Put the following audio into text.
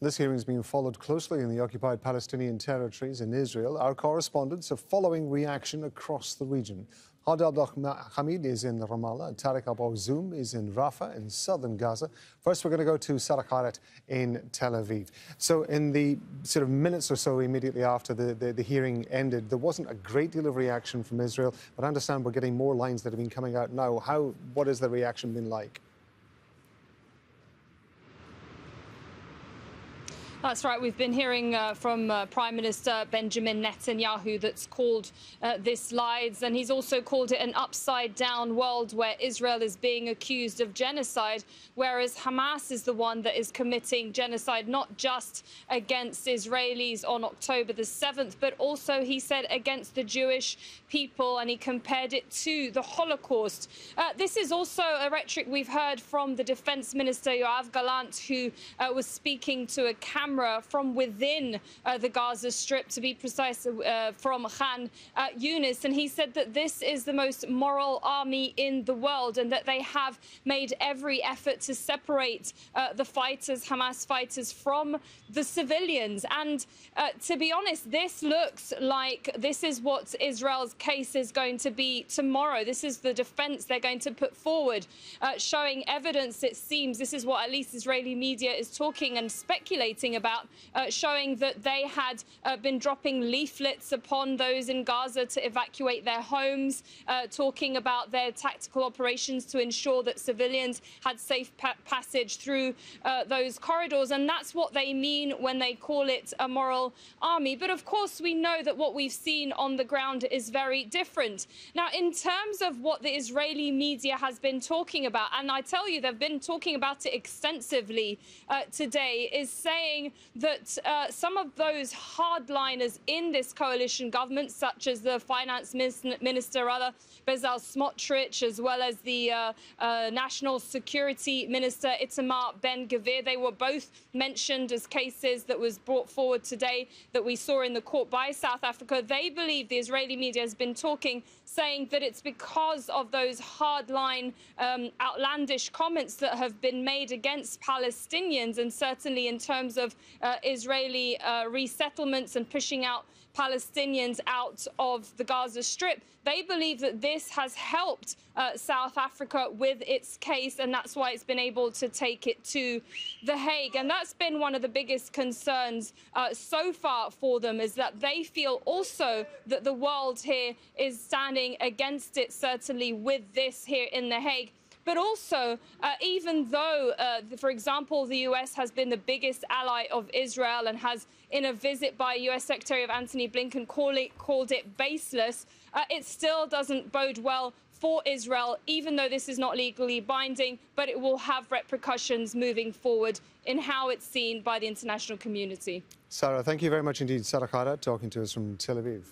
This hearing is being followed closely in the occupied Palestinian territories in Israel. Our correspondents are following reaction across the region. Hadi Hamid is in Ramallah, and Tariq Abu-Zoum is in Rafah in southern Gaza. First, we're going to go to Sara Khairat in Tel Aviv. So in the sort of minutes or so immediately after the hearing ended, there wasn't a great deal of reaction from Israel, but I understand we're getting more lines that have been coming out now. What has the reaction been like? That's right. We've been hearing from Prime Minister Benjamin Netanyahu that's called this lies, and he's also called it an upside-down world where Israel is being accused of genocide, whereas Hamas is the one that is committing genocide, not just against Israelis on October the 7th, but also, he said, against the Jewish people, and he compared it to the Holocaust. This is also a rhetoric we've heard from the Defense Minister, Yoav Gallant, who was speaking to a camera from within the Gaza Strip, to be precise, from Khan Yunis, and he said that this is the most moral army in the world and that they have made every effort to separate the fighters, Hamas fighters, from the civilians. And to be honest, this looks like this is what Israel's case is going to be tomorrow. This is the defense they're going to put forward, showing evidence, it seems, this is what at least Israeli media is talking and speculating about, showing that they had been dropping leaflets upon those in Gaza to evacuate their homes, talking about their tactical operations to ensure that civilians had safe passage through those corridors. And that's what they mean when they call it a moral army. But of course, we know that what we've seen on the ground is very different. Now, in terms of what the Israeli media has been talking about, and I tell you, they've been talking about it extensively today, is saying that some of those hardliners in this coalition government, such as the finance minister, Bezalel Smotrich, as well as the national security minister, Itamar Ben-Gvir, they were both mentioned as cases that was brought forward today that we saw in the court by South Africa. They believe, the Israeli media has been talking, saying that it's because of those hardline, outlandish comments that have been made against Palestinians, and certainly in terms of Israeli resettlements and pushing out Palestinians out of the Gaza Strip. They believe that this has helped South Africa with its case, and that's why it's been able to take it to The Hague. And that's been one of the biggest concerns so far for them, is that they feel also that the world here is standing against it, certainly with this here in The Hague. But also, even though, for example, the US has been the biggest ally of Israel and has, in a visit by US Secretary of Antony Blinken, called it baseless, it still doesn't bode well for Israel, even though this is not legally binding, but it will have repercussions moving forward in how it's seen by the international community. Sara, thank you very much indeed. Sara Khairat talking to us from Tel Aviv.